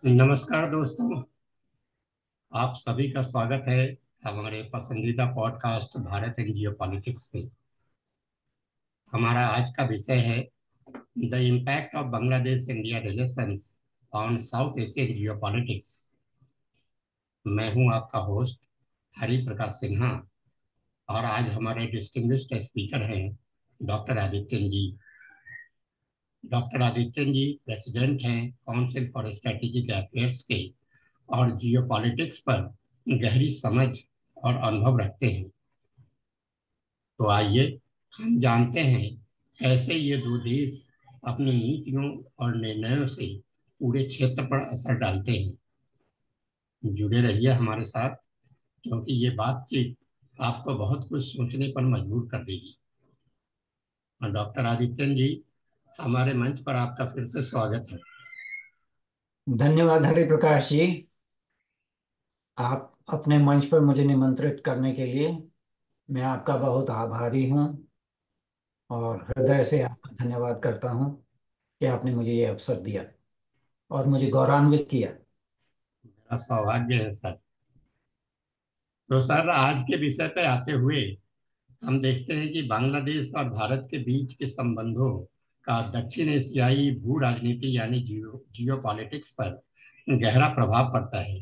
नमस्कार दोस्तों। आप सभी का स्वागत है हमारे पसंदीदा podcast Bharat and Jio politics में। हमारा आज का विषय है the impact of Bangladesh India relations on south Asian Jio politics. मैं हूं आपका होस्ट हरि प्रकाश सिन्हा, और आज हमारे डिस्टिंग्विश्ड स्पीकर हैं डॉक्टर आदित्यन जी। डॉक्टर आदित्यन जी प्रेसिडेंट हैं काउंसिल फॉर स्ट्रेटेजिक अफेयर्स के, और जियो पॉलिटिक्स पर गहरी समझ और अनुभव रखते हैं। तो आइए हम जानते हैं कैसे ये दो देश अपनी नीतियों और निर्णयों से पूरे क्षेत्र पर असर डालते हैं। जुड़े रहिए हमारे साथ, क्योंकि ये बातचीत आपको बहुत कुछ सोचने पर मजबूर कर देगी। और डॉक्टर आदित्यन जी, हमारे मंच पर आपका फिर से स्वागत है। धन्यवाद हरि प्रकाश जी। आप अपने मंच पर मुझे निमंत्रित करने के लिए मैं आपका बहुत आभारी हूँ और हृदय से आपका धन्यवाद करता हूँ कि आपने मुझे ये अवसर दिया और मुझे गौरवान्वित किया। मेरा सौभाग्य है सर। तो सर, आज के विषय पे आते हुए हम देखते हैं कि बांग्लादेश और भारत के बीच के संबंधों का दक्षिण एशियाई भू राजनीति यानी जियो पॉलिटिक्स पर गहरा प्रभाव पड़ता है।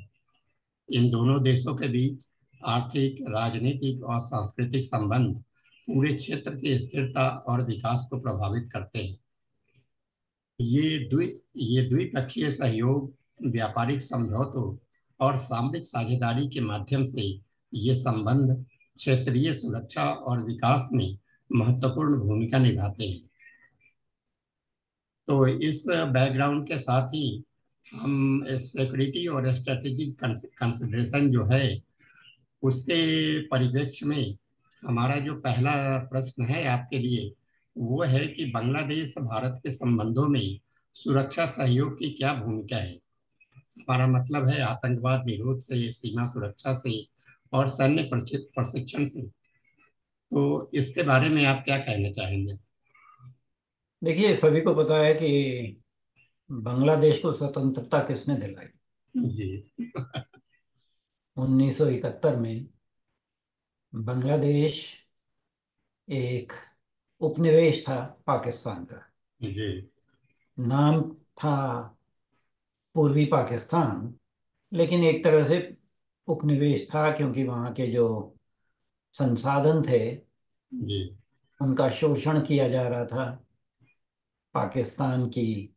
इन दोनों देशों के बीच आर्थिक, राजनीतिक और सांस्कृतिक संबंध पूरे क्षेत्र की स्थिरता और विकास को प्रभावित करते हैं। ये द्वि ये द्विपक्षीय सहयोग, व्यापारिक समझौतों और सामरिक साझेदारी के माध्यम से ये संबंध क्षेत्रीय सुरक्षा और विकास में महत्वपूर्ण भूमिका निभाते हैं। तो इस बैकग्राउंड के साथ ही हम सिक्योरिटी और स्ट्रेटेजिक कंसिडरेशन जो है, उसके परिप्रेक्ष्य में हमारा जो पहला प्रश्न है आपके लिए, वो है कि बांग्लादेश भारत के संबंधों में सुरक्षा सहयोग की क्या भूमिका है। हमारा मतलब है आतंकवाद निरोध से, सीमा सुरक्षा से और सैन्य प्रशिक्षण से। तो इसके बारे में आप क्या कहना चाहेंगे? देखिए, सभी को पता है कि बांग्लादेश को स्वतंत्रता किसने दिलाई। जी। 1971 में बांग्लादेश एक उपनिवेश था पाकिस्तान का। जी। नाम था पूर्वी पाकिस्तान, लेकिन एक तरह से उपनिवेश था क्योंकि वहाँ के जो संसाधन थे जी। उनका शोषण किया जा रहा था पाकिस्तान की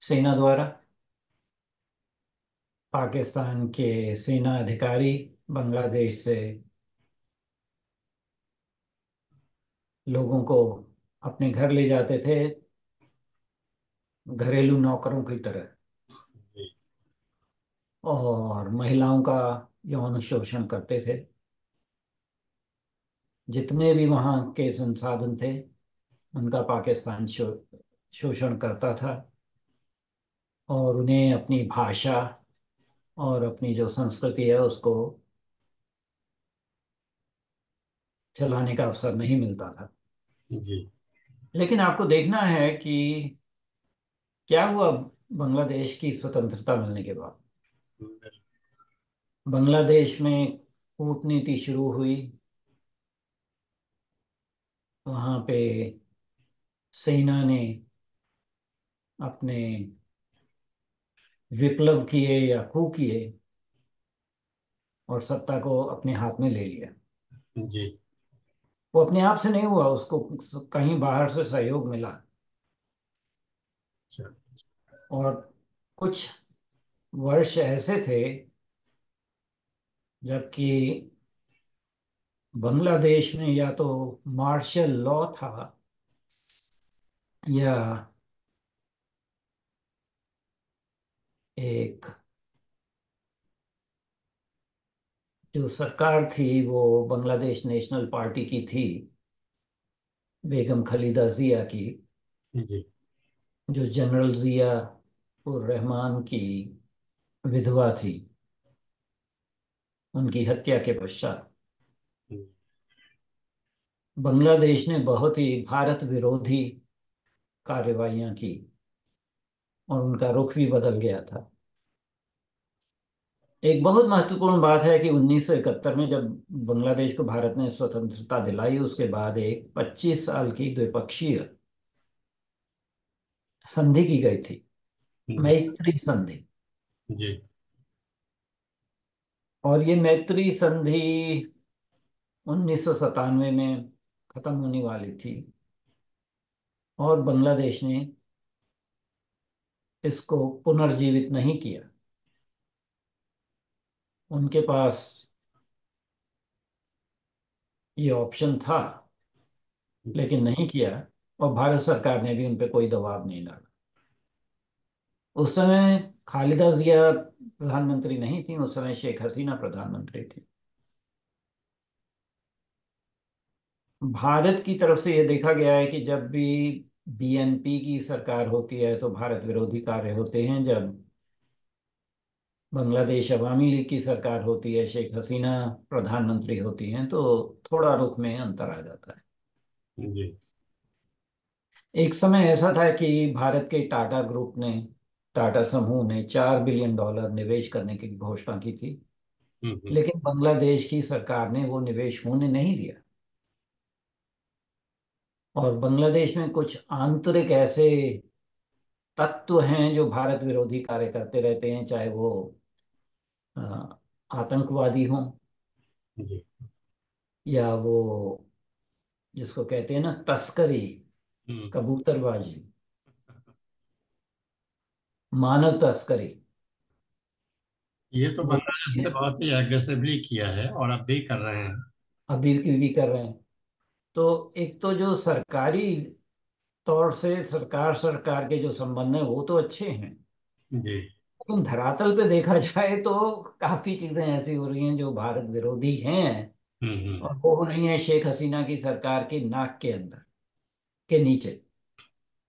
सेना द्वारा। पाकिस्तान के सेना अधिकारी बांग्लादेश से लोगों को अपने घर ले जाते थे, घरेलू नौकरों की तरह, जी। और महिलाओं का यौन शोषण करते थे। जितने भी वहाँ के संसाधन थे उनका पाकिस्तान शोषण करता था और उन्हें अपनी भाषा और अपनी जो संस्कृति है उसको चलाने का अवसर नहीं मिलता था। जी। लेकिन आपको देखना है कि क्या हुआ बांग्लादेश की स्वतंत्रता मिलने के बाद। बांग्लादेश में कूटनीति शुरू हुई। वहाँ पे सेना ने अपने विप्लव किए या coup किए और सत्ता को अपने हाथ में ले लिया। जी। वो अपने आप से नहीं हुआ, उसको कहीं बाहर से सहयोग मिला। अच्छा। और कुछ वर्ष ऐसे थे जबकि बांग्लादेश में या तो मार्शल लॉ था या एक जो सरकार थी वो बांग्लादेश नेशनल पार्टी की थी, बेगम खालिदा जिया की, जी। जो जनरल जिया उर रहमान की विधवा थी, उनकी हत्या के पश्चात बांग्लादेश ने बहुत ही भारत विरोधी कार्रवाइयां की और उनका रुख भी बदल गया था। एक बहुत महत्वपूर्ण बात है कि 1971 में जब बांग्लादेश को भारत ने स्वतंत्रता दिलाई, उसके बाद एक 25 साल की द्विपक्षीय संधि की गई थी, जी। मैत्री संधि। जी। और ये मैत्री संधि 1997 में खत्म होने वाली थी, और बांग्लादेश ने इसको पुनर्जीवित नहीं किया। उनके पास ये ऑप्शन था, जी। लेकिन नहीं किया। और भारत सरकार ने भी उन पर कोई दबाव नहीं डाला। उस समय खालिदा जिया प्रधानमंत्री नहीं थी, उस समय शेख हसीना प्रधानमंत्री थी। भारत की तरफ से ये देखा गया है कि जब भी बीएनपी की सरकार होती है तो भारत विरोधी कार्य होते हैं। जब बांग्लादेश अवामी लीग की सरकार होती है, शेख हसीना प्रधानमंत्री होती हैं, तो थोड़ा रुख में अंतर आ जाता है। जी। एक समय ऐसा था कि भारत के टाटा ग्रुप ने, टाटा समूह ने $4 बिलियन निवेश करने की घोषणा की थी। हम्म। लेकिन बांग्लादेश की सरकार ने वो निवेश होने नहीं दिया। और बांग्लादेश में कुछ आंतरिक ऐसे तत्व हैं जो भारत विरोधी कार्य करते रहते हैं, चाहे वो अ, आतंकवादी हों, जी। या वो जिसको कहते हैं ना तस्करी, हम्म। कबूतरबाजी, मानव तस्करी, ये तो वो बांग्लादेश है, ने बहुत ही एग्रेसिवली किया है और अब भी कर रहे हैं। अभी भी कर रहे हैं। तो एक तो जो सरकारी तौर से सरकार सरकार के जो संबंध हैं वो तो अच्छे हैं, जी। लेकिन धरातल पे देखा जाए तो काफी चीजें ऐसी हो रही हैं जो भारत विरोधी हैं। हम्म। और वो हो रही हैं शेख हसीना की सरकार की नाक के अंदर, के नीचे।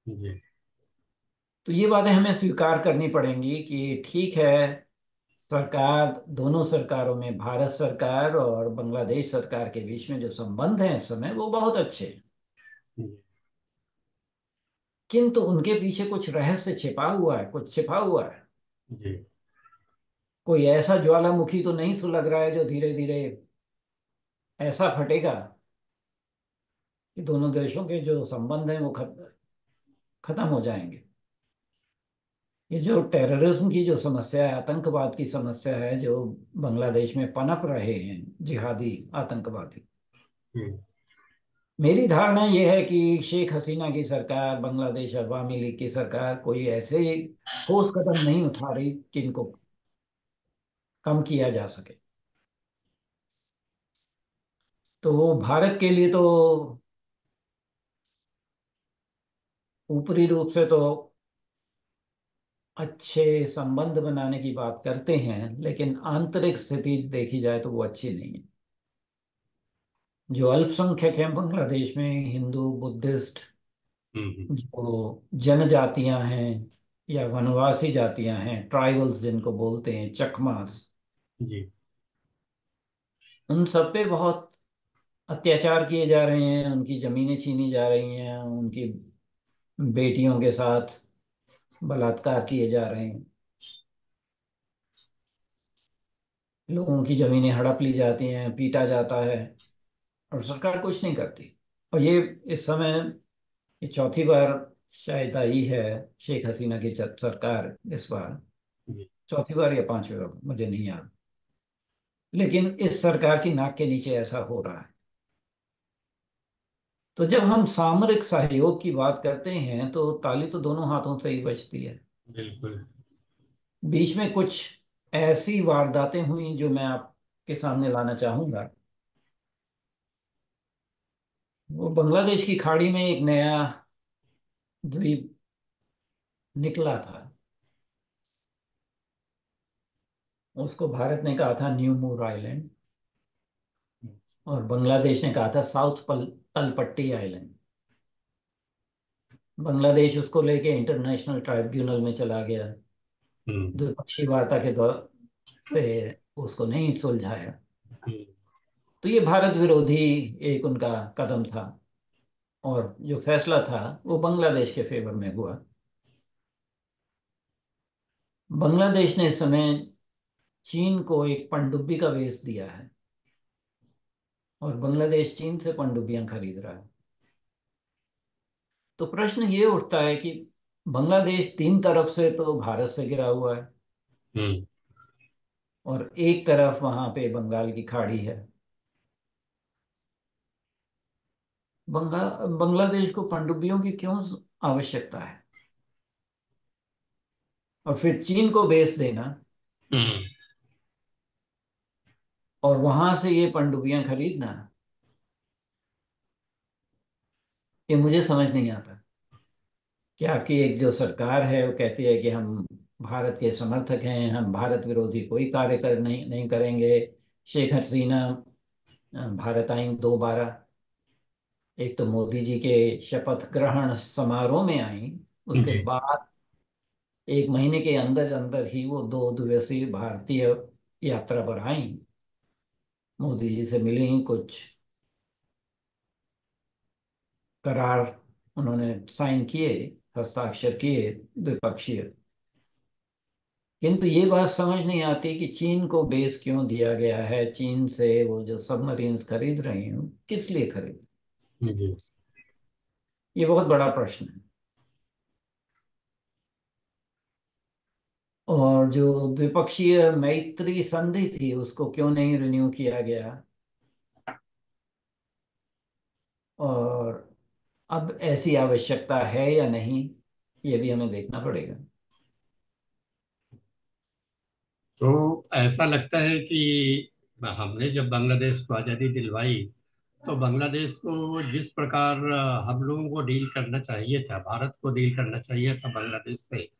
जी। तो ये बातें हमें स्वीकार करनी पड़ेंगी कि ठीक है, सरकार, दोनों सरकारों में, भारत सरकार और बांग्लादेश सरकार के बीच में जो संबंध हैं इस समय वो बहुत अच्छे हैं। जी। किंतु उनके पीछे कुछ रहस्य छिपा हुआ है, कुछ छिपा हुआ है। जी। कोई ऐसा ज्वालामुखी तो नहीं सुलग रहा है जो धीरे धीरे ऐसा फटेगा कि दोनों देशों के जो संबंध हैं वो खत्म हो जाएंगे। ये जो टेररिज्म की जो समस्या है, आतंकवाद की समस्या है, जो बांग्लादेश में पनप रहे हैं जिहादी आतंकवादी, जी। मेरी धारणा यह है कि शेख हसीना की सरकार, बांग्लादेश अवामी लीग की सरकार कोई ऐसे ठोस कदम नहीं उठा रही कि इनको कम किया जा सके। तो वो भारत के लिए तो ऊपरी रूप से तो अच्छे संबंध बनाने की बात करते हैं, लेकिन आंतरिक स्थिति देखी जाए तो वो अच्छी नहीं है। जो अल्पसंख्यक हैं बांग्लादेश में, हिंदू, बुद्धिस्ट, हम्म। जो जनजातियां हैं या वनवासी जातियां हैं, ट्राइबल्स जिनको बोलते हैं, चकमास, जी। उन सब पे बहुत अत्याचार किए जा रहे हैं। उनकी जमीनें छीनी जा रही हैं, उनकी बेटियों के साथ बलात्कार किए जा रहे हैं, लोगों की जमीनें हड़प ली जाती हैं, पीटा जाता है, और सरकार कुछ नहीं करती। और ये इस समय ये चौथी बार शायद आई है शेख हसीना की सरकार इस बार, जी। चौथी बार या पांचवी बार मुझे नहीं याद। लेकिन इस सरकार की नाक के नीचे ऐसा हो रहा है। तो जब हम सामरिक सहयोग की बात करते हैं तो ताली तो दोनों हाथों से ही बजती है। बिल्कुल। बीच में कुछ ऐसी वारदातें हुई जो मैं आपके सामने लाना चाहूंगा। वो बांग्लादेश की खाड़ी में एक नया द्वीप निकला था। उसको भारत ने कहा था न्यू मूर आइलैंड, और बांग्लादेश ने कहा था साउथ तलपट्टी आइलैंड। बांग्लादेश उसको लेके इंटरनेशनल ट्राइब्यूनल में चला गया। हम्म। द्विपक्षीय वार्ता के दौर पे उसको नहीं सुलझाया। हम्म। तो ये भारत विरोधी एक उनका कदम था, और जो फैसला था वो बांग्लादेश के फेवर में हुआ। बांग्लादेश ने इस समय चीन को एक पनडुब्बी का वेश दिया है और बांग्लादेश चीन से पनडुब्बियां खरीद रहा है। तो प्रश्न ये उठता है कि बांग्लादेश तीन तरफ से तो भारत से घिरा हुआ है हम्म। और एक तरफ वहां पे बंगाल की खाड़ी है। बांग्लादेश को पनडुब्बियों की क्यों आवश्यकता है? और फिर चीन को बेच देना हम्म। और वहां से ये पनडुब्बियां खरीदना, ये मुझे समझ नहीं आता। कि आपकी एक जो सरकार है वो कहती है कि हम भारत के समर्थक हैं, हम भारत विरोधी कोई कार्य कर नहीं करेंगे। शेख हसीना भारत आई दोबारा। एक तो मोदी जी के शपथ ग्रहण समारोह में आई, उसके जी। बाद एक महीने के अंदर अंदर ही वो 2 दिवसीय भारतीय यात्रा पर आई। मोदी जी से मिली, कुछ करार उन्होंने साइन किए, हस्ताक्षर किए द्विपक्षीय। किंतु ये बात समझ नहीं आती कि चीन को बेस क्यों दिया गया है। चीन से वो जो सबमरीन्स खरीद रही हैं, किस लिए खरीद, जी। ये बहुत बड़ा प्रश्न है। और जो द्विपक्षीय मैत्री संधि थी उसको क्यों नहीं रिन्यू किया गया? और अब ऐसी आवश्यकता है या नहीं, ये भी हमें देखना पड़ेगा। तो ऐसा लगता है कि हमने जब बांग्लादेश को आज़ादी दिलवाई, तो बांग्लादेश को जिस प्रकार हम लोगों को डील करना चाहिए था, भारत को डील करना चाहिए था बांग्लादेश से,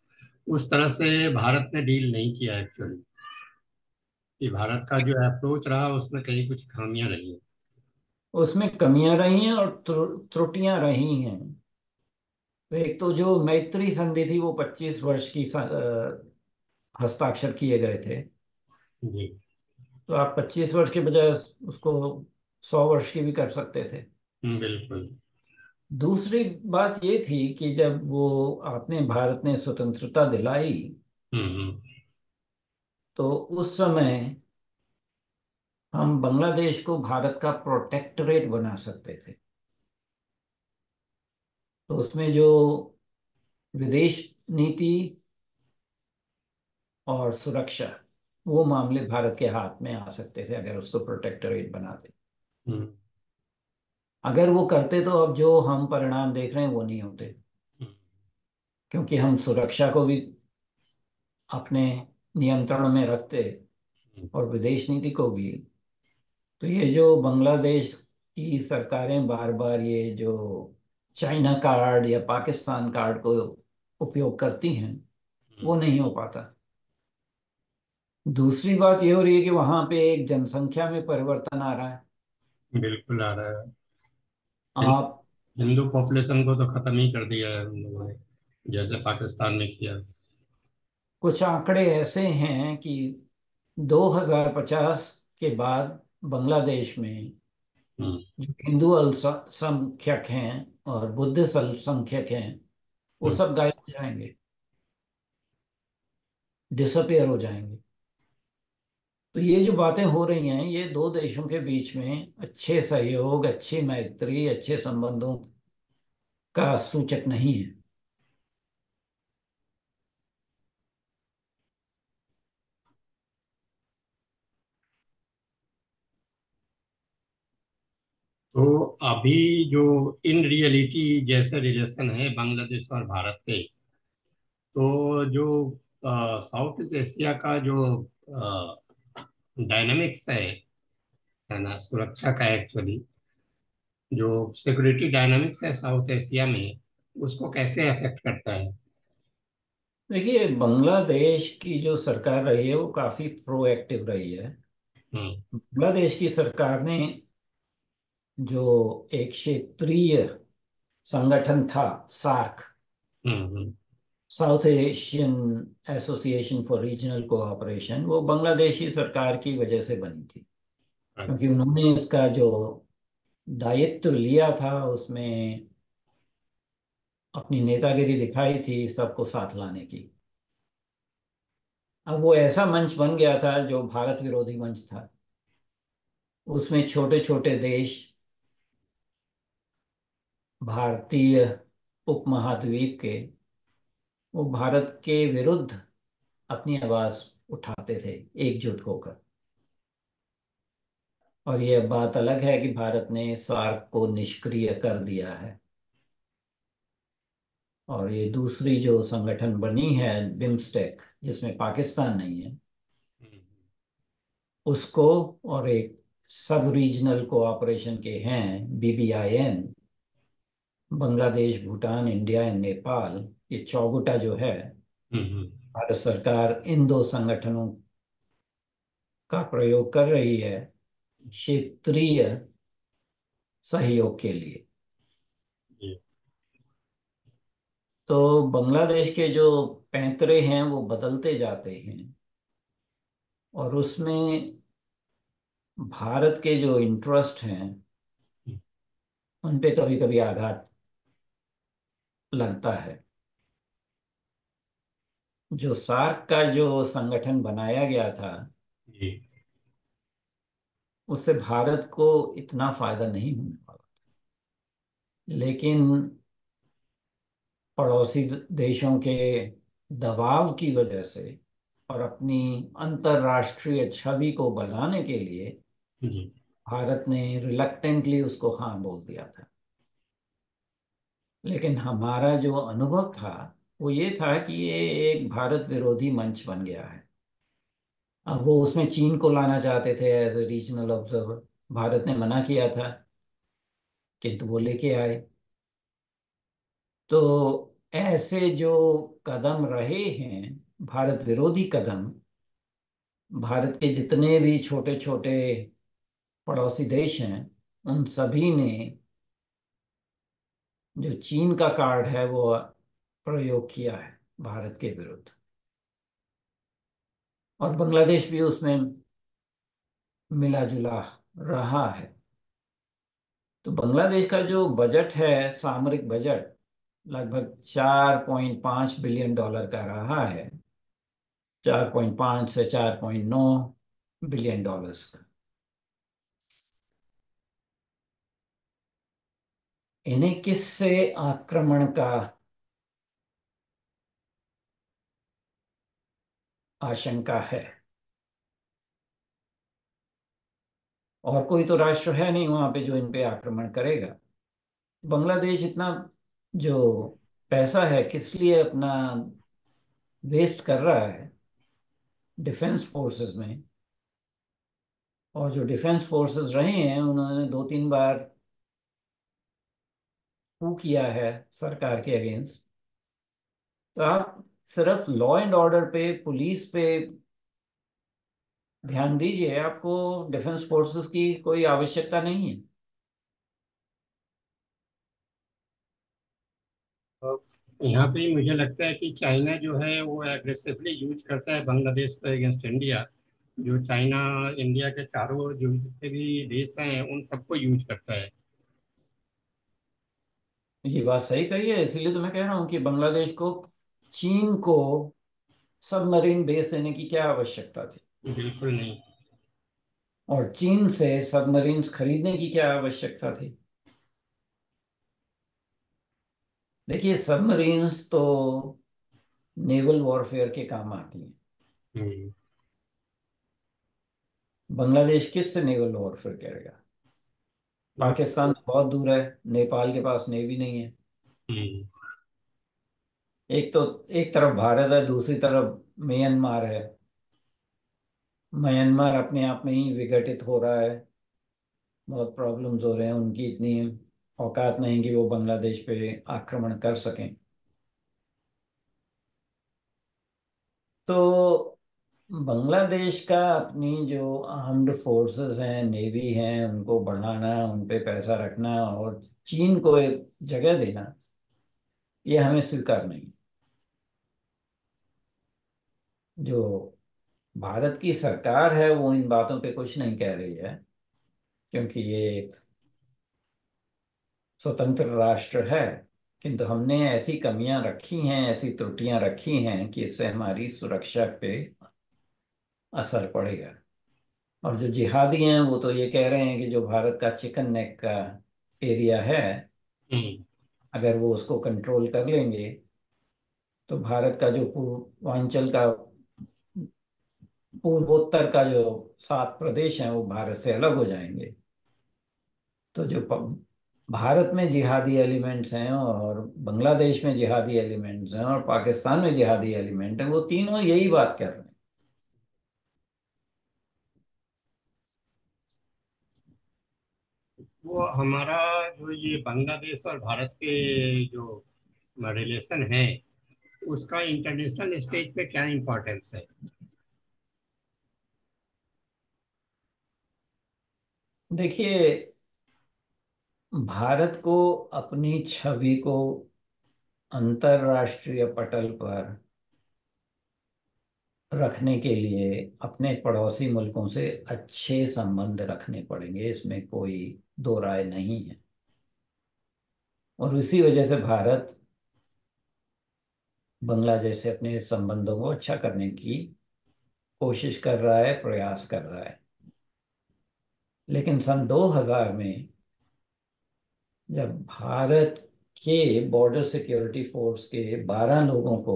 उस तरह से भारत ने डील नहीं किया एक्चुअली। कि भारत का जो अप्रोच रहा उसमें कहीं कुछ खामियां रही हैं। उसमें कमियां रही हैं और त्रुटियां रही हैं। तो एक तो जो मैत्री संधि थी वो 25 वर्ष की हस्ताक्षर किए गए थे। जी। तो आप 25 वर्ष के बजाय उसको 100 वर्ष की भी कर सकते थे। बिल्कुल। दूसरी बात ये थी कि जब वो आपने भारत ने स्वतंत्रता दिलाई, हम्म। तो उस समय हम बांग्लादेश को भारत का प्रोटेक्टोरेट बना सकते थे। तो उसमें जो विदेश नीति और सुरक्षा, वो मामले भारत के हाथ में आ सकते थे अगर उसको प्रोटेक्टोरेट बनाते। हम्म। अगर वो करते तो अब जो हम परिणाम देख रहे हैं वो नहीं होते। हम्म। क्योंकि हम सुरक्षा को भी अपने नियंत्रण में रखते हम्म। और विदेश नीति को भी। तो ये जो बांग्लादेश की सरकारें बार बार ये जो चाइना कार्ड या पाकिस्तान कार्ड को उपयोग करती हैं, हम्म। वो नहीं हो पाता। दूसरी बात ये हो रही है कि वहां पे एक जनसंख्या में परिवर्तन आ रहा है। बिल्कुल आ रहा है। हिं- आप हिंदू पॉपुलेशन को तो खत्म ही कर दिया है हम लोगों ने, जैसे पाकिस्तान में किया। कुछ आंकड़े ऐसे हैं कि 2050 के बाद बांग्लादेश में हम्म। जो हिंदू अल्पसंख्यक हैं और बुद्धिस्ट अल्पसंख्यक हैं, वो हम्म। सब गायब हो जाएंगे, डिसअपियर हो जाएंगे। तो ये जो बातें हो रही हैं ये दो देशों के बीच में अच्छे सहयोग, अच्छी मैत्री, अच्छे संबंधों का सूचक नहीं है। तो अभी जो इन रियलिटी जैसे रिलेशन है बांग्लादेश और भारत के, तो जो साउथ ईस्ट एशिया का जो डायनामिक्स है ना, सुरक्षा का एक्चुअली जो सिक्योरिटी डायनामिक्स है साउथ एशिया में, उसको कैसे अफेक्ट करता है? देखिए, बांग्लादेश की जो सरकार रही है वो काफी प्रोएक्टिव रही है। हम्म। बांग्लादेश की सरकार ने जो एक क्षेत्रीय संगठन था, SAARC, hmm. South Asian Association for Regional Cooperation, वो बांग्लादेशी सरकार की वजह से बनी थी। क्योंकि अच्छा। उन्होंने इसका जो दायित्व लिया था उसमें अपनी नेतागिरी दिखाई थी सबको साथ लाने की। अब वो ऐसा मंच बन गया था जो भारत विरोधी मंच था। उसमें छोटे छोटे देश भारतीय उपमहाद्वीप के, वो भारत के विरुद्ध अपनी आवाज उठाते थे एकजुट होकर। और ये बात अलग है कि भारत ने सार्क को निष्क्रिय कर दिया है। और ये दूसरी जो संगठन बनी है, बिम्स्टेक, जिसमें पाकिस्तान नहीं है, हम्म, उसको, और एक सब रीजनल कोऑपरेशन के हैं BBIN, Bangladesh, Bhutan, India and Nepal, ये चौगुटा जो है, हम्म, भारत सरकार इन दो संगठनों का प्रयोग कर रही है क्षेत्रीय सहयोग के लिए। जी तो बांग्लादेश के जो पैंतरे हैं वो बदलते जाते हैं, और उसमें भारत के जो इंटरेस्ट हैं उन पे कभी कभी आघात लगता है। जो सार्क का जो संगठन बनाया गया था, जी उससे भारत को इतना फायदा नहीं होने वाला। लेकिन पड़ोसी देशों के दबाव की वजह से और अपनी अंतर्राष्ट्रीय छवि को बनाने के लिए जी भारत ने रिलक्टेंटली उसको हाँ बोल दिया था। लेकिन हमारा जो अनुभव था वो ये था कि ये एक भारत विरोधी मंच बन गया है। अब वो उसमें चीन को लाना चाहते थे as a regional observer. Bharat ने मना किया था, किंतु वो लेके आए। तो ऐसे जो कदम रहे हैं, भारत विरोधी कदम, भारत के जितने भी छोटे छोटे पड़ोसी देश हैं, उन सभी ने जो चीन का कार्ड है वो प्रयोग किया है भारत के विरुद्ध। और बांग्लादेश भी उसमें मिला जुला रहा है। तो बांग्लादेश का जो बजट है, सामरिक बजट, लगभग 4.5 बिलियन डॉलर का रहा है। 4.5 से 4.9 बिलियन डॉलर्स का। इन्हें किससे आक्रमण का आशंका है? और कोई तो राष्ट्र है नहीं वहां पे जो इन पे आक्रमण करेगा। बांग्लादेश इतना जो पैसा है किस लिए अपना वेस्ट कर रहा है डिफेंस फोर्सेस में। और जो डिफेंस फोर्सेस रहे हैं उन्होंने 2-3 बार coup किया है सरकार के अगेंस्ट। तो आप सिर्फ लॉ एंड ऑर्डर पे, पुलिस पे ध्यान दीजिए, आपको डिफेंस फोर्सेस की कोई आवश्यकता नहीं है। और यहाँ पे मुझे लगता है कि चाइना जो है वो एग्रेसिवली यूज करता है बांग्लादेश को अगेंस्ट इंडिया। जो चाइना इंडिया के चारों ओर जो जितने भी देश हैं उन सबको यूज करता है। ये बात सही कही है, इसीलिए तो मैं कह रहा हूँ कि बांग्लादेश को चीन को सबमरीन बेस देने की क्या आवश्यकता थी, बिल्कुल नहीं। और चीन से सबमरीन्स खरीदने की क्या आवश्यकता थी। देखिए, सबमरीन्स तो नेवल वॉरफेयर के काम आती हैं। हम्म, बांग्लादेश किस से नेवल वॉरफेयर करेगा? वो पाकिस्तान तो बहुत दूर है, नेपाल के पास नेवी नहीं है। हम्म, एक तो एक तरफ भारत है, दूसरी तरफ म्यांमार है। म्यांमार अपने आप में ही विघटित हो रहा है, बहुत प्रॉब्लम्स हो रहे हैं। उनकी इतनी औकात नहीं कि वो बांग्लादेश पे आक्रमण कर सकें। तो बांग्लादेश का अपनी जो आर्म्ड फोर्सेस हैं, नेवी हैं, उनको बढ़ाना, उन पे पैसा रखना और चीन को एक जगह देना, ये हमें स्वीकार नहीं। जो भारत की सरकार है वो इन बातों पे कुछ नहीं कह रही है, क्योंकि ये एक स्वतंत्र राष्ट्र है। किंतु हमने ऐसी कमियां रखी हैं, ऐसी त्रुटियां रखी हैं कि इससे हमारी सुरक्षा पे असर पड़ेगा। और जो जिहादी हैं वो तो ये कह रहे हैं कि जो भारत का चिकन नेक का एरिया है, हम्म। अगर वो उसको कंट्रोल कर लेंगे तो भारत का जो पूर्वांचल का, पूर्वोत्तर का जो 7 प्रदेश हैं वो भारत से अलग हो जाएंगे। तो जो भारत में जिहादी एलिमेंट्स हैं और बांग्लादेश में जिहादी एलिमेंट्स हैं और पाकिस्तान में जिहादी एलिमेंट हैं, वो तीनों यही बात कर रहे हैं। वो हमारा जो ये बांग्लादेश और भारत के जो रिलेशन है, उसका इंटरनेशनल स्टेज पे क्या इम्पोर्टेंस है? देखिए, भारत को अपनी छवि को अंतर्राष्ट्रीय पटल पर रखने के लिए अपने पड़ोसी मुल्कों से अच्छे संबंध रखने पड़ेंगे, इसमें कोई दो राय नहीं है। और इसी वजह से भारत बांग्लादेश से अपने संबंधों को अच्छा करने की कोशिश कर रहा है, प्रयास कर रहा है। लेकिन सन 2000 में जब भारत के बॉर्डर सिक्योरिटी फोर्स के 12 लोगों को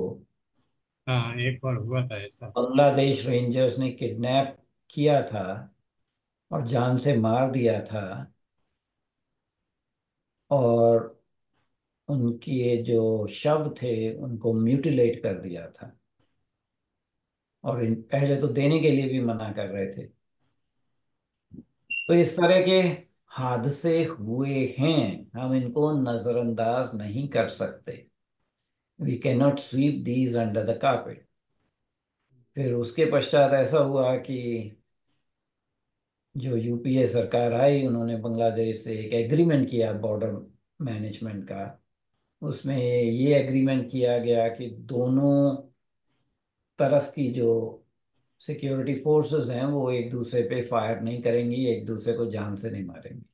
हाँ, एक बार हुआ था ऐसा। बांग्लादेश रेंजर्स ने किडनैप किया था और जान से मार दिया था, और उनके जो शव थे उनको म्यूटिलेट कर दिया था, और पहले तो देने के लिए भी मना कर रहे थे। तो इस तरह के हादसे हुए हैं, हम इनको नजरअंदाज नहीं कर सकते। We can not sweep these under the carpet. फिर उसके पश्चात ऐसा हुआ कि जो यूपीए सरकार आई, उन्होंने बांग्लादेश से एक एग्रीमेंट किया बॉर्डर मैनेजमेंट का। उसमें ये एग्रीमेंट किया गया कि दोनों तरफ की जो सिक्योरिटी फोर्सेस हैं वो एक दूसरे पे फायर नहीं करेंगी, एक दूसरे को जान से नहीं मारेंगी।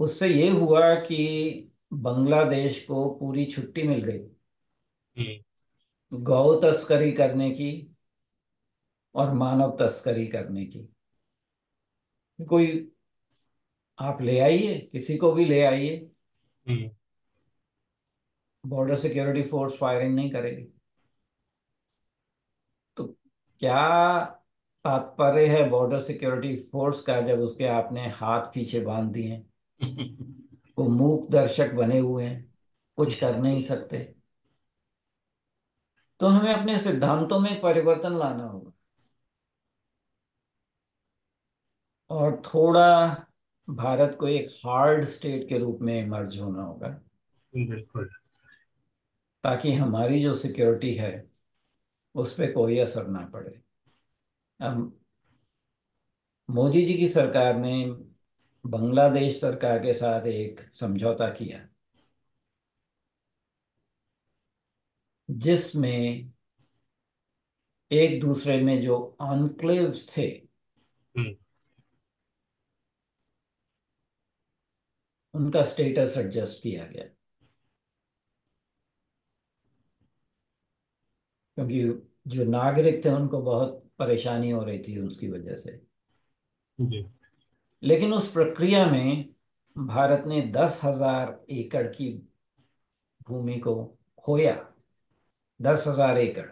उससे ये हुआ कि बांग्लादेश को पूरी छुट्टी मिल गई हम्म। गौ तस्करी करने की और मानव तस्करी करने की। कोई, आप ले आइए, किसी को भी ले आइए, हम्म। बॉर्डर सिक्योरिटी फोर्स फायरिंग नहीं करेगी। तो क्या तात्पर्य है बॉर्डर सिक्योरिटी फोर्स का जब उसके आपने हाथ पीछे बांध दिए हैं, वो मूक दर्शक बने हुए हैं, कुछ कर नहीं सकते? तो हमें अपने सिद्धांतों में परिवर्तन लाना होगा और थोड़ा भारत को एक हार्ड स्टेट के रूप में इमर्ज होना होगा, बिल्कुल। ताकि हमारी जो सिक्योरिटी है उस पर कोई असर ना पड़े। अब मोदी जी की सरकार ने बांग्लादेश सरकार के साथ एक समझौता किया जिसमें एक दूसरे में जो एन्क्लेव्स थे हम्म। उनका स्टेटस एडजस्ट किया गया, क्योंकि जो नागरिक थे उनको बहुत परेशानी हो रही थी उसकी वजह से। जी। लेकिन उस प्रक्रिया में भारत ने 10,000 एकड़ की भूमि को खोया। 10,000 एकड़,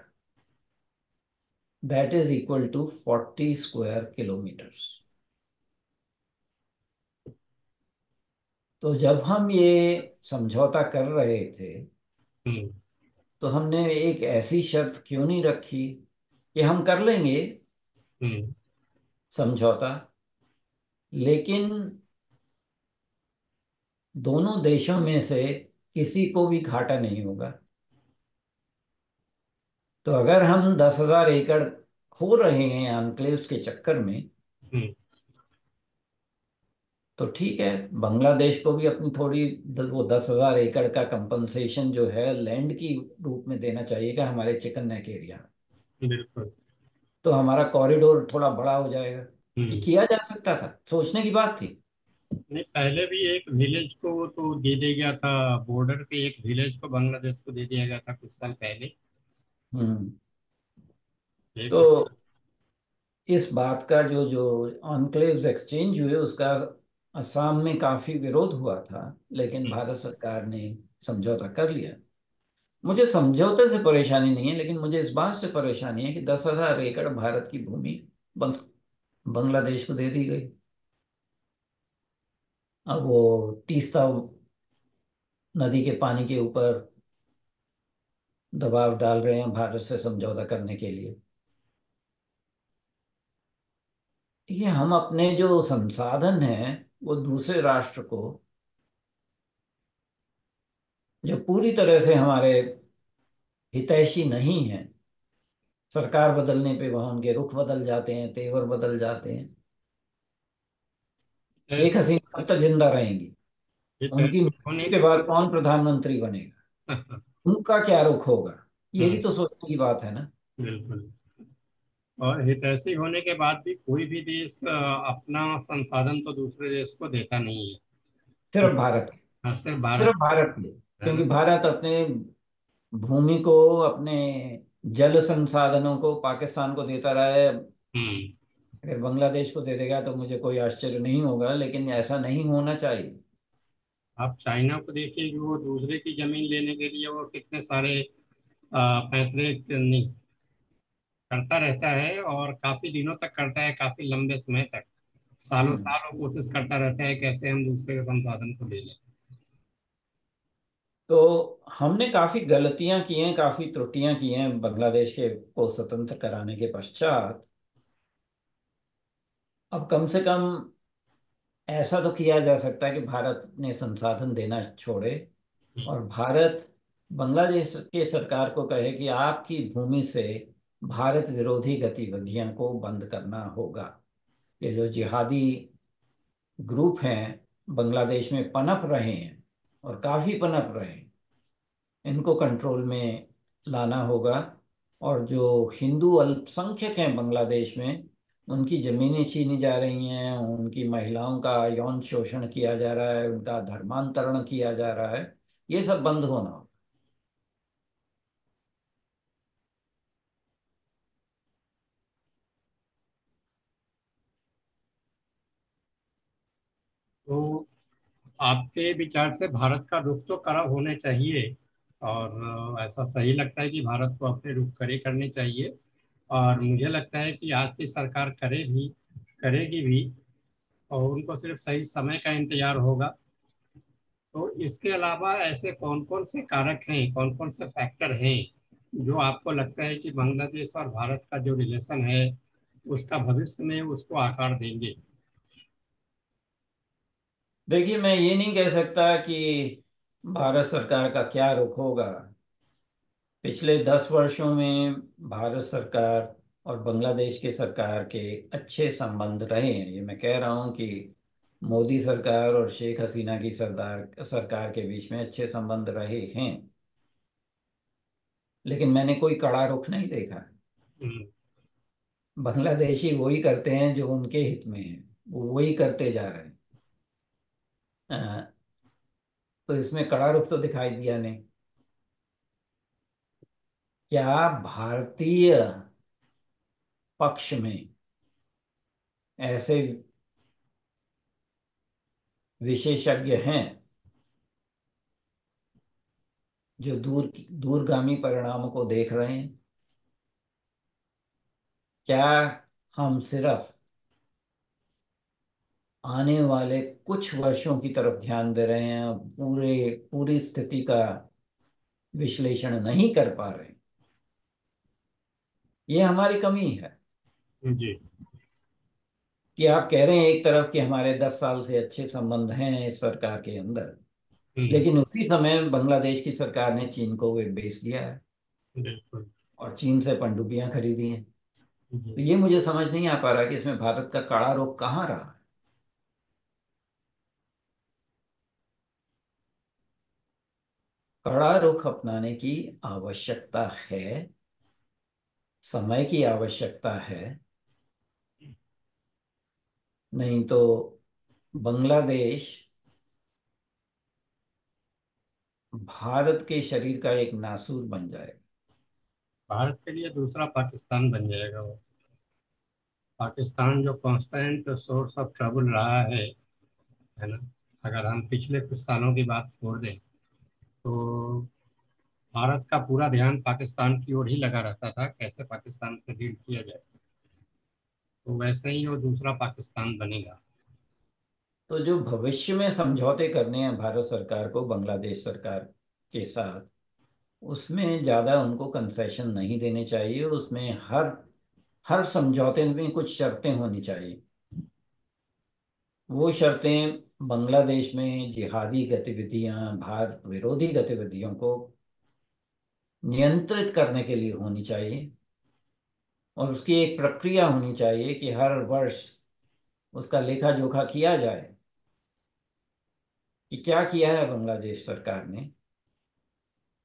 that is equal to 40 square kilometres. तो जब हम ये समझौता कर रहे थे हम्म। तो हमने एक ऐसी शर्त क्यों नहीं रखी कि हम कर लेंगे हम्म। समझौता, लेकिन दोनों देशों में से किसी को भी घाटा नहीं होगा। तो अगर हम 10,000 एकड़ खो रहे हैं एन्क्लेव्स के चक्कर में, हम्म। तो ठीक है, बांग्लादेश को भी अपनी थोड़ी वो 10,000 एकड़ का कंपनसेशन जो है लैंड की रूप में देना चाहिए, कि हमारे चिकन नेक एरिया में। बिल्कुल। तो हमारा कॉरिडोर थोड़ा बड़ा हो जाएगा। ये हम्म। किया जा सकता था, सोचने की बात थी। नहीं, पहले भी एक विलेज को तो दे दिया गया था, बॉर्डर पे एक विलेज को बांग्लादेश को दे दिया गया था कुछ साल पहले। हम्म। एक तो मिनट। इस बात का जो जो ऑनक्लेव्स एक्सचेंज हुए उसका असम में काफी विरोध हुआ था, लेकिन भारत सरकार ने समझौता कर लिया। मुझे समझौते से परेशानी नहीं है, लेकिन मुझे इस बात से परेशानी है कि 10,000 एकड़ भारत की भूमि बंग, बांग्लादेश को दे दी गई। अब वो तीस्ता नदी के पानी के ऊपर दबाव डाल रहे हैं भारत से समझौता करने के लिए। ये हम अपने जो संसाधन हैं वो दूसरे राष्ट्र को, जो पूरी तरह से हमारे हितैषी नहीं है, सरकार बदलने पे वहां उनके रुख बदल जाते हैं, तेवर बदल जाते हैं। शेख ऐसे हसीना कब तक जिंदा रहेंगी? उनकी ऐसे होने मृत्यु के के बाद कौन प्रधानमंत्री बनेगा? उनका क्या रुख होगा? ये भी हम्म, तो सोचने की बात है ना। बिल्कुल। और हितैषी होने के बाद भी कोई भी देश अपना संसाधन तो दूसरे देश को देता नहीं है। तो सिर्फ भारत के, सिर्फ सिर्फ भारत भारत के, है क्योंकि ना। भारत अपने भूमि को, अपने जल संसाधनों को पाकिस्तान को देता रहा है। हम्म। अगर बांग्लादेश को दे देगा तो मुझे कोई आश्चर्य नहीं होगा, लेकिन ऐसा नहीं होना चाहिए। आप चाइना को देखिए कि वो दूसरे की जमीन लेने के लिए वो कितने सारे फैसले नहीं करता रहता है, और काफी दिनों तक करता है, काफी लंबे समय तक, सालों हम्म। साल वो कोशिश करता रहता है कैसे हम दूसरे के संसाधन को ले लें। तो हमने काफी गलतियां की हैं, काफी त्रुटियां की हैं बांग्लादेश के को स्वतंत्र कराने के पश्चात। अब कम से कम ऐसा तो किया जा सकता है कि भारत ने संसाधन देना छोड़े हम्म, और भारत बांग्लादेश के सरकार को कहे कि आपकी भूमि से भारत विरोधी गतिविधियों को बंद करना होगा। ये जो जिहादी ग्रुप हैं बांग्लादेश में पनप रहे हैं, और काफी पनप रहे हैं, इनको कंट्रोल में लाना होगा। और जो हिंदू अल्पसंख्यक हैं बांग्लादेश में, उनकी जमीनें छीनी जा रही हैं, उनकी महिलाओं का यौन शोषण किया जा रहा है, उनका धर्मांतरण किया जा रहा है, ये सब बंद होना होगा। तो आपके विचार से भारत का रुख तो कड़ा होना चाहिए, और ऐसा सही लगता है कि भारत को अपने रुख कड़े करने चाहिए। और मुझे लगता है कि आज की सरकार करेगी भी, और उनको सिर्फ सही समय का इंतजार होगा। तो इसके अलावा ऐसे कौन कौन से कारक हैं, कौन कौन से फैक्टर हैं जो आपको लगता है कि बांग्लादेश और भारत का जो रिलेशन है उसका भविष्य में उसको आकार देंगे। देखिए, मैं ये नहीं कह सकता कि भारत सरकार का क्या रुख होगा। पिछले 10 वर्षों में भारत सरकार और बांग्लादेश के सरकार के अच्छे संबंध रहे हैं। ये मैं कह रहा हूं कि मोदी सरकार और शेख हसीना की सरदार सरकार के बीच में अच्छे संबंध रहे हैं, लेकिन मैंने कोई कड़ा रुख नहीं देखा है। हम्म, बांग्लादेशी वही करते हैं जो उनके हित में है, वो वही करते जा रहे हैं। अ, तो इसमें कड़ा रुख तो दिखाई दिया नहीं। क्या भारतीय पक्ष में ऐसे विशेषज्ञ हैं जो दूरगामी परिणामों को देख रहे हैं? क्या हम सिर्फ आने वाले कुछ वर्षों की तरफ ध्यान दे रहे हैं, पूरी स्थिति का विश्लेषण नहीं कर पा रहे? ये हमारी कमी है जी। कि आप कह रहे हैं एक तरफ कि हमारे 10 साल से अच्छे संबंध हैं इस सरकार के अंदर, हम्म, लेकिन उसी समय बांग्लादेश की सरकार ने चीन को वे बेच दिया है बिल्कुल। और चीन से पनडुब्बियां खरीदी हैं। जी। तो ये मुझे समझ नहीं आ पा रहा कि इसमें भारत का कड़ा रुख कहाँ रहा है। कड़ा रुख अपनाने की आवश्यकता है, समय की आवश्यकता है। नहीं तो बांग्लादेश भारत के शरीर का एक नासूर बन जाएगा। भारत के लिए दूसरा पाकिस्तान बन जाएगा वो। पाकिस्तान जो कांस्टेंट सोर्स ऑफ ट्रबल रहा है ना। अगर हम पिछले कुछ सालों की बात छोड़ दें तो भारत का पूरा ध्यान पाकिस्तान की ओर ही लगा रहता था, कैसे पाकिस्तान से डील किया जाए। तो वैसे ही वो दूसरा पाकिस्तान बनेगा। तो जो भविष्य में समझौते करने हैं भारत सरकार को बांग्लादेश सरकार के साथ, उसमें ज्यादा उनको कंसेशन नहीं देने चाहिए। उसमें हर हर समझौते में कुछ शर्तें होनी चाहिए। वो शर्तें बांग्लादेश में जिहादी गतिविधियां, भारत विरोधी गतिविधियों को नियंत्रित करने के लिए होनी चाहिए। और उसकी एक प्रक्रिया होनी चाहिए कि हर वर्ष उसका लेखा जोखा किया जाए कि क्या किया है बांग्लादेश सरकार ने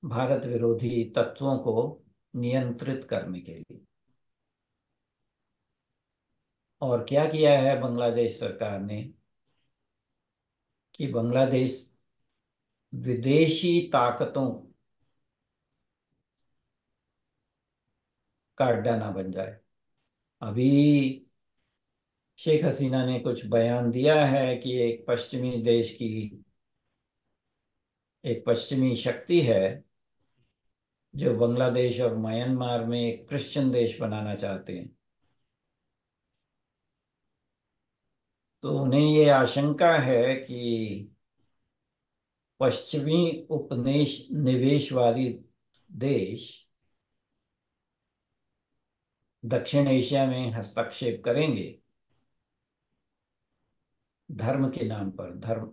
भारत विरोधी तत्वों को नियंत्रित करने के लिए, और क्या किया है बांग्लादेश सरकार ने कि बांग्लादेश विदेशी ताकतों का अड्डा ना बन जाए। अभी शेख हसीना ने कुछ बयान दिया है कि एक पश्चिमी शक्ति है जो बांग्लादेश और म्यांमार में एक क्रिश्चियन देश बनाना चाहते हैं। तो उन्हें ये आशंका है कि पश्चिमी उपनिवेश निवेशवादी देश दक्षिण एशिया में हस्तक्षेप करेंगे, धर्म के नाम पर धर्म,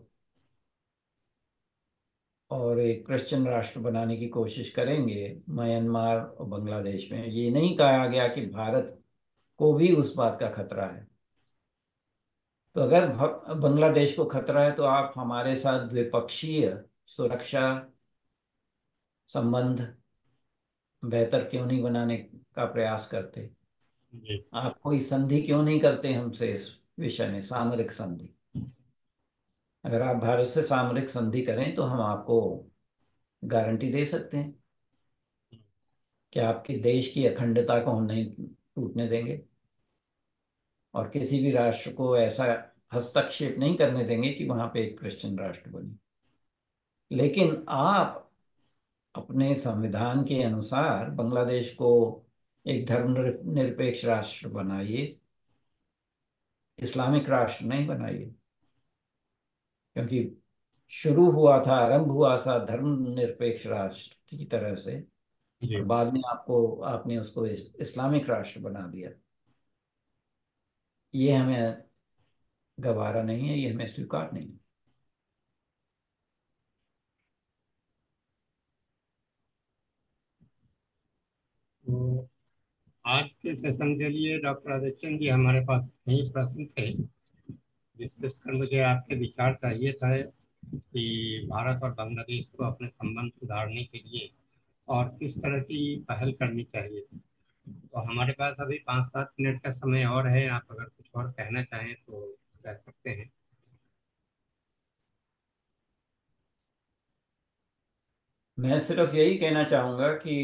और एक क्रिश्चियन राष्ट्र बनाने की कोशिश करेंगे म्यांमार और बांग्लादेश में। ये नहीं कहा गया कि भारत को भी उस बात का खतरा है। तो अगर बांग्लादेश को खतरा है तो आप हमारे साथ द्विपक्षीय सुरक्षा संबंध बेहतर क्यों नहीं बनाने का प्रयास करते? जी। आप कोई संधि क्यों नहीं करते हमसे इस विषय में, सामरिक संधि? अगर आप भारत से सामरिक संधि करें तो हम आपको गारंटी दे सकते हैं कि आपके देश की अखंडता को हम नहीं टूटने देंगे और किसी भी राष्ट्र को ऐसा हस्तक्षेप नहीं करने देंगे कि वहां पे एक क्रिश्चियन राष्ट्र बने। लेकिन आप अपने संविधान के अनुसार बांग्लादेश को एक धर्मनिरपेक्ष राष्ट्र बनाइए, इस्लामिक राष्ट्र नहीं बनाइए। क्योंकि आरंभ हुआ था धर्मनिरपेक्ष राष्ट्र की तरह से, और जी। बाद में आपने उसको इस्लामिक राष्ट्र बना दिया। ये हमें गवारा नहीं है, ये हमें स्वीकार नहीं है। तो आज के सेशन के लिए डॉक्टर आदित्य जी हमारे पास यही प्रश्न थे, जिसके कर मुझे आपके विचार चाहिए था कि भारत और बांग्लादेश को अपने संबंध सुधारने के लिए और किस तरह की पहल करनी चाहिए। तो हमारे पास अभी 5-7 मिनट का समय और है, आप अगर कुछ और कहना चाहें तो कह सकते हैं। मैं सिर्फ यही कहना चाहूंगा कि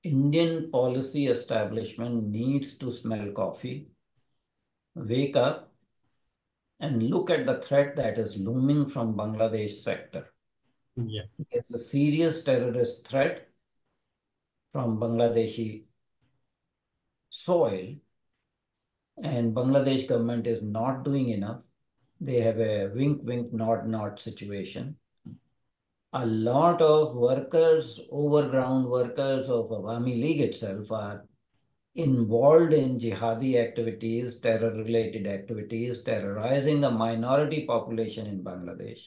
Indian policy establishment needs to smell coffee, wake up and look at the threat that is looming from Bangladesh sector. जी। It's a serious terrorist threat from Bangladeshi soil, and Bangladesh government is not doing enough. They have a wink, wink, nod, nod situation. A lot of workers, overground workers of Awami League itself are involved in jihadi activities, terror-related activities, terrorizing the minority population in Bangladesh.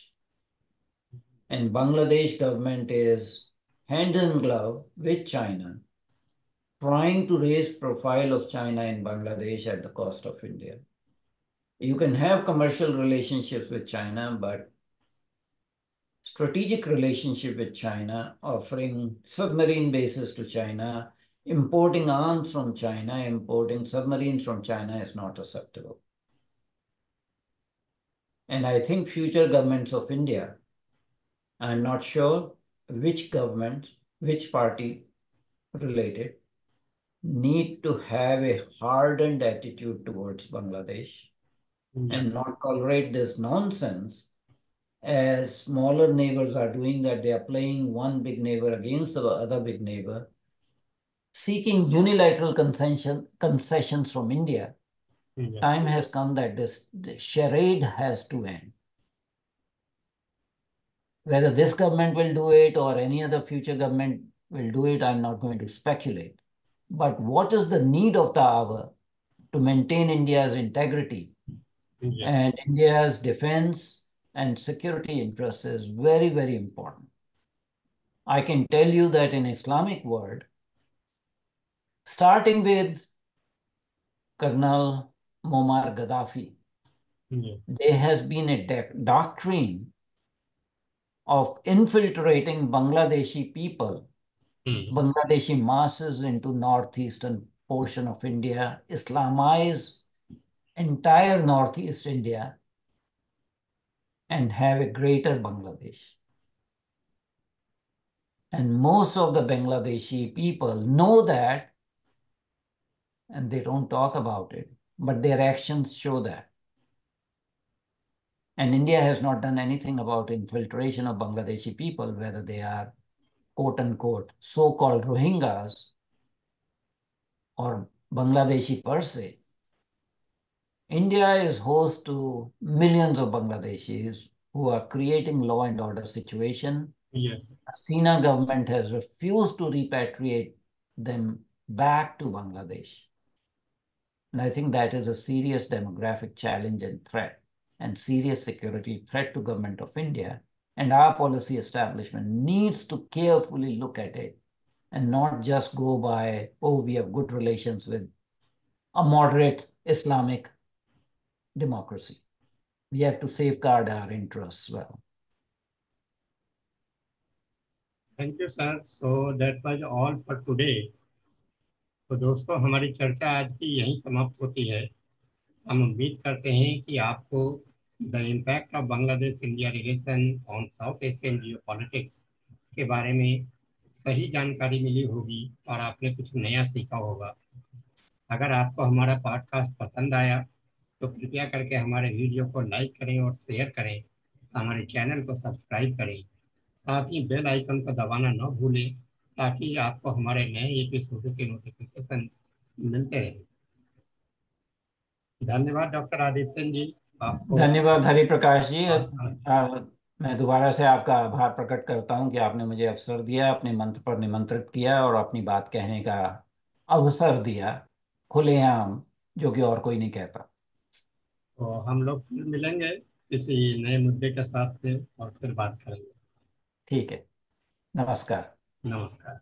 And Bangladesh government is hand in glove with China, trying to raise profile of China in Bangladesh at the cost of India. You can have commercial relationships with China, but strategic relationship with China, offering submarine bases to China, importing arms from China, importing submarines from China is not acceptable. And I think future governments of India, I'm not sure which government, which party related need to have a hardened attitude towards Bangladesh Yes. and not tolerate this nonsense as smaller neighbors are doing, that they are playing one big neighbor against the other big neighbor, seeking unilateral concessions from India. Yes. Time has come that this charade has to end. Whether this government will do it or any other future government will do it, I'm not going to speculate. But what is the need of the hour to maintain India's integrity Yes. and India's defense and security interests is very, very important. I can tell you that in Islamic world, starting with Colonel Muammar Gaddafi, Yes. there has been a doctrine of infiltrating Bangladeshi people, Hmm. Bangladeshi masses into northeastern portion of India, Islamize entire northeast India, and have a greater Bangladesh. And most of the Bangladeshi people know that, and they don't talk about it, but their actions show that. And India has not done anything about infiltration of Bangladeshi people, whether they are quote unquote so-called Rohingyas or Bangladeshi per se. India is host to millions of Bangladeshis who are creating law and order situation. Yes. Hasina government has refused to repatriate them back to Bangladesh. And I think that is a serious demographic challenge and threat, and serious security threat to government of India. And our policy establishment needs to carefully look at it and not just go by, oh, we have good relations with a moderate Islamic democracy. We have to safeguard our interests well. Thank you sir, so that was all for today. तो दोस्तों, हमारी चर्चा आज की यहीं समाप्त होती है। हम उम्मीद करते हैं कि आपको the impact of Bangladesh India relation on south Asian geopolitics के बारे में सही जानकारी मिली होगी और आपने कुछ नया सीखा होगा। अगर आपको हमारा पॉडकास्ट पसंद आया तो कृपया करके हमारे वीडियो को लाइक करें और शेयर करें। हमारे चैनल को सब्सक्राइब करें। साथ ही बेल आइकन को दबाना न भूलें ताकि आपको हमारे नए एपिसोडों के नोटिफिकेशन मिलते रहें। धन्यवाद डॉक्टर आदित्यन जी, आपको। धन्यवाद हरिप्रकाश जी। हाँ। मैं दोबारा से आपका आभार प्रकट करता हूं कि आपने मुझे अवसर दिया, अपने मंच पर निमंत्रित किया और अपनी बात कहने का अवसर दिया खुलेआम, जो कि और कोई नहीं कहता। तो हम लोग फिर मिलेंगे किसी नए मुद्दे के साथ में और फिर बात करेंगे। ठीक है, नमस्कार। नमस्कार।